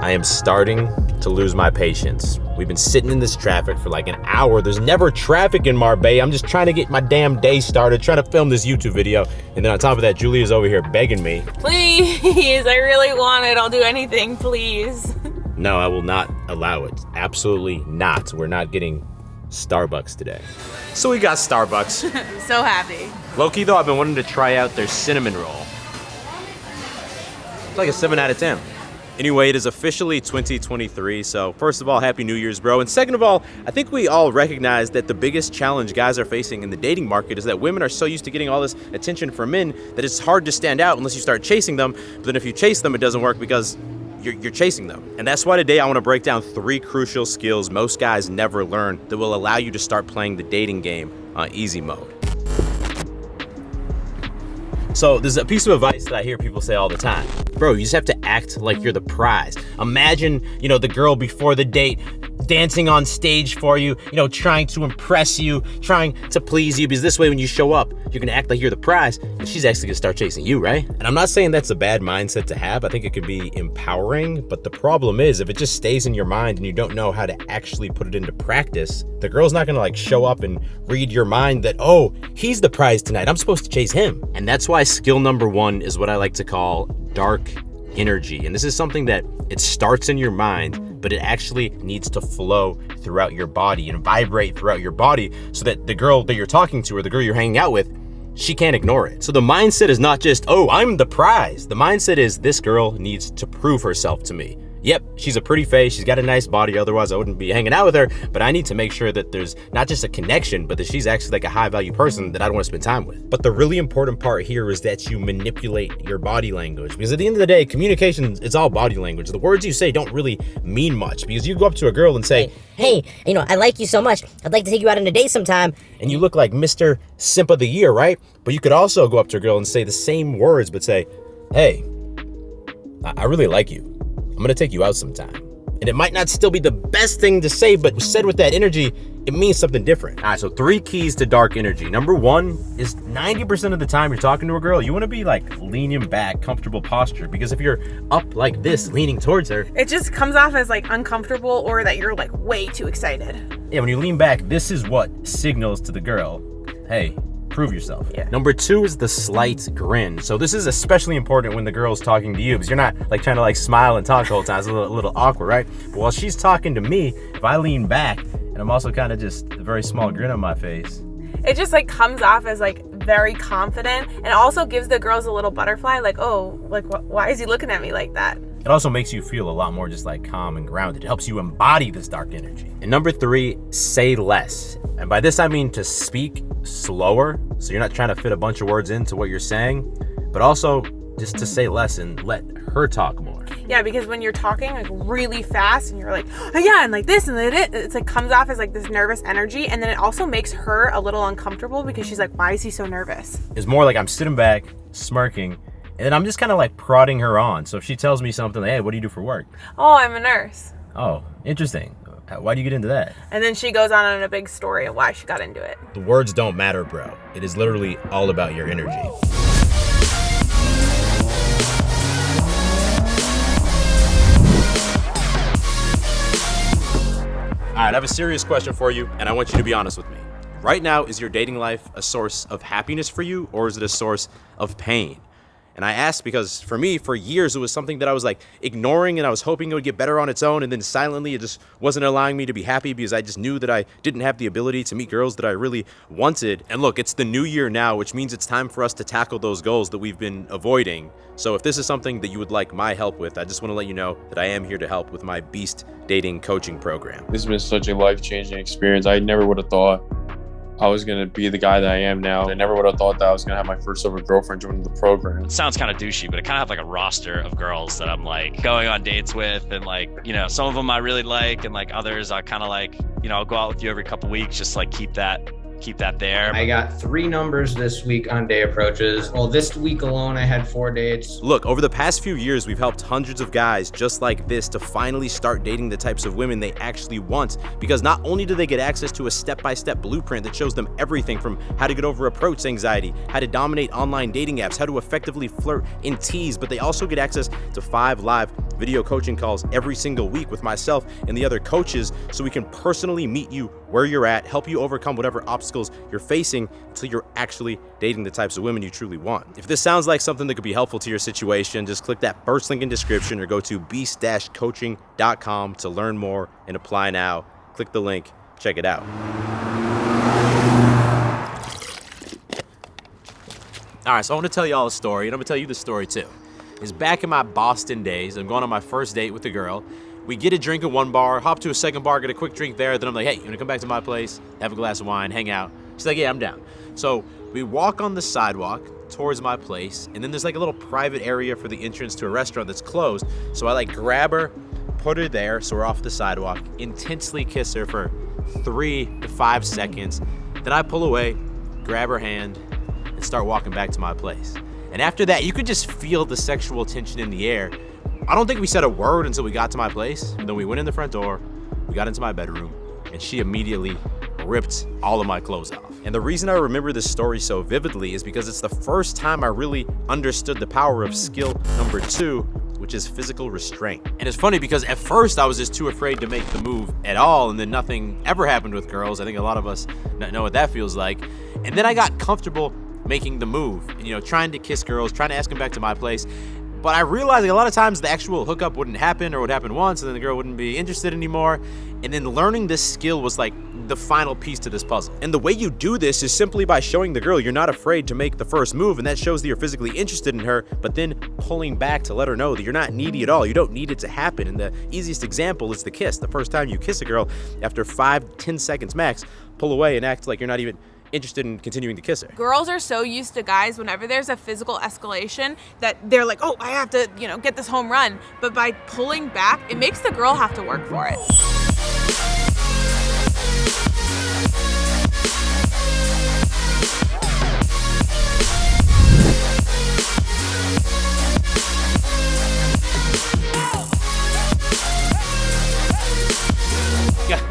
I am starting to lose my patience. We've been sitting in this traffic for like an hour. There's never traffic in Marbella. I'm just trying to get my damn day started, trying to film this YouTube video. And then on top of that, Julia's over here begging me. Please, I really want it. I'll do anything, please. No, I will not allow it. Absolutely not. We're not getting Starbucks today. So we got Starbucks. I'm so happy. Low-key though, I've been wanting to try out their cinnamon roll. It's like a 7 out of 10. Anyway, it is officially 2023, so first of all, Happy New Year's, bro. And second of all, I think we all recognize that the biggest challenge guys are facing in the dating market is that women are so used to getting all this attention from men that it's hard to stand out unless you start chasing them. But then if you chase them, it doesn't work because you're chasing them. And that's why today I want to break down 3 crucial skills most guys never learn that will allow you to start playing the dating game on easy mode. So there's a piece of advice that I hear people say all the time. Bro, you just have to act like you're the prize. Imagine, the girl before the date dancing on stage for you, trying to impress you, trying to please you, because this way when you show up, you're gonna act like you're the prize, and she's actually gonna start chasing you, right? And I'm not saying that's a bad mindset to have. I think it could be empowering, but the problem is if it just stays in your mind and you don't know how to actually put it into practice, the girl's not gonna show up and read your mind that, oh, he's the prize tonight, I'm supposed to chase him. And that's why skill number 1 is what I like to call dark energy. And this is something that it starts in your mind, but it actually needs to flow throughout your body and vibrate throughout your body so that the girl that you're talking to or the girl you're hanging out with, she can't ignore it. So the mindset is not just, oh, I'm the prize. The mindset is this girl needs to prove herself to me. Yep, she's a pretty face, she's got a nice body, otherwise I wouldn't be hanging out with her, but I need to make sure that there's not just a connection, but that she's actually like a high value person that I don't want to spend time with. But the really important part here is that you manipulate your body language, because at the end of the day, communication, it's all body language. The words you say don't really mean much, because you go up to a girl and say, hey, I like you so much, I'd like to take you out on a date sometime. And you look like Mr. Simp of the Year, right? But you could also go up to a girl and say the same words, but say, hey, I really like you. I'm gonna take you out sometime. And it might not still be the best thing to say, but said with that energy, it means something different. All right, so 3 keys to dark energy. Number 1 is 90% of the time you're talking to a girl, you wanna be leaning back, comfortable posture, because if you're up like this, leaning towards her, it just comes off as uncomfortable or that you're way too excited. Yeah, when you lean back, this is what signals to the girl, hey, prove yourself. Yeah. Number 2 is the slight grin. So this is especially important when the girl's talking to you, because you're not trying to smile and talk the whole time. It's a little awkward, right? But while she's talking to me, if I lean back and I'm also kind of just a very small grin on my face, it just comes off as very confident, and also gives the girls a little butterfly, why is he looking at me like that? It also makes you feel a lot more just calm and grounded. It helps you embody this dark energy. And number 3, say less. And by this I mean to speak slower, so you're not trying to fit a bunch of words into what you're saying, but also just to say less and let her talk more. Yeah, because when you're talking really fast and you're oh yeah, and this and that, it's comes off as this nervous energy, and then it also makes her a little uncomfortable because she's why is he so nervous? It's more I'm sitting back, smirking, and then I'm just kind of prodding her on. So if she tells me something, hey, what do you do for work? Oh, I'm a nurse. Oh, interesting. Why do you get into that? And then she goes on a big story of why she got into it. The words don't matter, bro. It is literally all about your energy. All right, I have a serious question for you, and I want you to be honest with me. Right now, is your dating life a source of happiness for you, or is it a source of pain? And I asked because for me, for years, it was something that I was ignoring, and I was hoping it would get better on its own, and then silently it just wasn't allowing me to be happy because I just knew that I didn't have the ability to meet girls that I really wanted. And look, it's the new year now, which means it's time for us to tackle those goals that we've been avoiding. So if this is something that you would like my help with, I just want to let you know that I am here to help with my Beast Dating Coaching Program. This has been such a life-changing experience. I never would have thought I was going to be the guy that I am now. I never would have thought that I was going to have my first ever girlfriend join the program. It sounds kind of douchey, but I kind of have a roster of girls that I'm going on dates with, and some of them I really like, and others I kind of I'll go out with you every couple weeks, just keep that there. I got 3 numbers this week on day approaches. Well, this week alone, I had 4 dates. Look, over the past few years, we've helped hundreds of guys just like this to finally start dating the types of women they actually want, because not only do they get access to a step-by-step blueprint that shows them everything from how to get over approach anxiety, how to dominate online dating apps, how to effectively flirt and tease, but they also get access to 5 live video coaching calls every single week with myself and the other coaches so we can personally meet you where you're at, help you overcome whatever obstacles you're facing until you're actually dating the types of women you truly want. If this sounds like something that could be helpful to your situation, just click that first link in description or go to beast-coaching.com to learn more and apply now. Click the link, check it out. All right, so I want to tell y'all a story, and I'm gonna tell you the story too. It's back in my Boston days. I'm going on my first date with a girl. We get a drink at one bar, hop to a second bar, get a quick drink there. Then I'm like, hey, you wanna come back to my place, have a glass of wine, hang out? She's like, yeah, I'm down. So we walk on the sidewalk towards my place, and then there's like a little private area for the entrance to a restaurant that's closed. So I like grab her, put her there, so we're off the sidewalk, intensely kiss her for 3 to 5 seconds. Then I pull away, grab her hand, and start walking back to my place. And after that, you could just feel the sexual tension in the air. I don't think we said a word until we got to my place. And then we went in the front door, we got into my bedroom, and she immediately ripped all of my clothes off. And the reason I remember this story so vividly is because it's the first time I really understood the power of skill number 2, which is physical restraint. And it's funny because at first I was just too afraid to make the move at all, and then nothing ever happened with girls. I think a lot of us know what that feels like. And then I got comfortable making the move, and, trying to kiss girls, trying to ask them back to my place. But I realized like, a lot of times the actual hookup wouldn't happen or would happen once, and then the girl wouldn't be interested anymore. And then learning this skill was like the final piece to this puzzle. And the way you do this is simply by showing the girl you're not afraid to make the first move, and that shows that you're physically interested in her, but then pulling back to let her know that you're not needy at all. You don't need it to happen. And the easiest example is the kiss. The first time you kiss a girl, after 5-10 seconds max, pull away and act like you're not even interested in continuing to kiss her. Girls are so used to guys whenever there's a physical escalation that they're like, oh, I have to, get this home run. But by pulling back, it makes the girl have to work for it.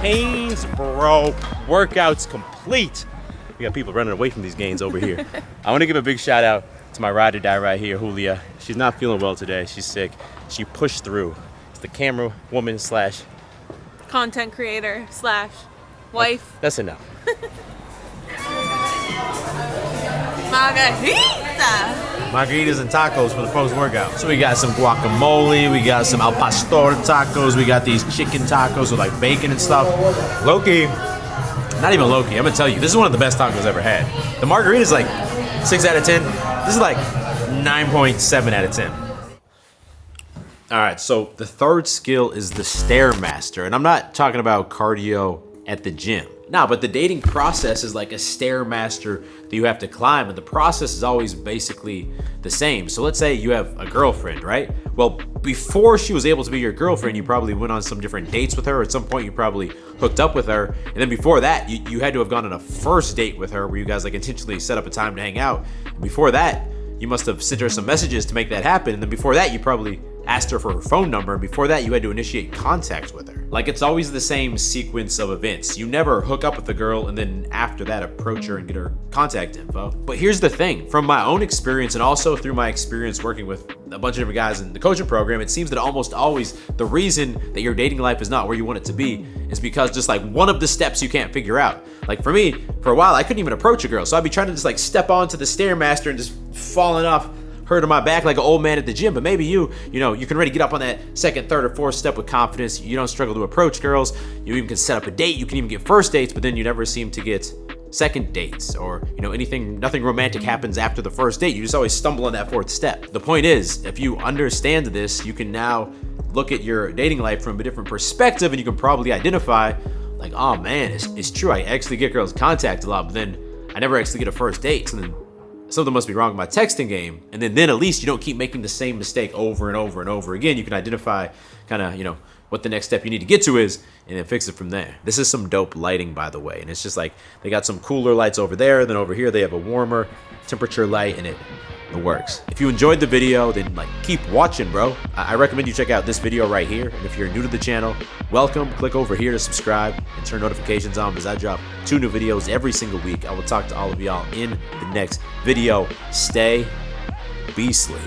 Gains, bro. Workout's complete. We got people running away from these gains over here. I want to give a big shout out to my ride or die right here, Julia. She's not feeling well today. She's sick. She pushed through. It's the camera woman / Content creator / wife. That's enough. Margaritas and tacos for the post-workout. So we got some guacamole, we got some al pastor tacos, we got these chicken tacos with like bacon and stuff. Low-key, not even low-key, I'm gonna tell you, this is one of the best tacos I've ever had. The margarita is like 6 out of 10. This is like 9.7 out of 10. All right, so the third skill is the Stair Master, and I'm not talking about cardio at the gym. No, but the dating process is like a Stair Master that you have to climb, and the process is always basically the same. So let's say you have a girlfriend, right? Well, before she was able to be your girlfriend, you probably went on some different dates with her. At some point, you probably hooked up with her. And then before that, you had to have gone on a first date with her where you guys like intentionally set up a time to hang out. And before that, you must have sent her some messages to make that happen. And then before that, you probably asked her for her phone number, and before that you had to initiate contact with her. Like, it's always the same sequence of events. You never hook up with the girl and then after that approach her and get her contact info. But here's the thing, from my own experience and also through my experience working with a bunch of different guys in the coaching program, it seems that almost always the reason that your dating life is not where you want it to be is because just like one of the steps you can't figure out. Like for me, for a while I couldn't even approach a girl, so I'd be trying to just like step onto the Stair Master and just falling off her to my back like an old man at the gym. But maybe you can already get up on that second, third, or fourth step with confidence. You don't struggle to approach girls. You even can set up a date. You can even get first dates, but then you never seem to get second dates or nothing romantic happens after the first date. You just always stumble on that fourth step. The point is, if you understand this, you can now look at your dating life from a different perspective, and you can probably identify like, oh man, it's true. I actually get girls contact a lot, but then I never actually get a first date. So then something must be wrong with my texting game. And then at least you don't keep making the same mistake over and over and over again. You can identify kind of, what the next step you need to get to is, and then fix it from there. This is some dope lighting, by the way. And it's just like, they got some cooler lights over there. Then over here, they have a warmer temperature light, and it works. If you enjoyed the video, then keep watching, bro. I recommend you check out this video right here. And if you're new to the channel, welcome. Click over here to subscribe and turn notifications on, because I drop 2 new videos every single week. I will talk to all of y'all in the next video. Stay beastly.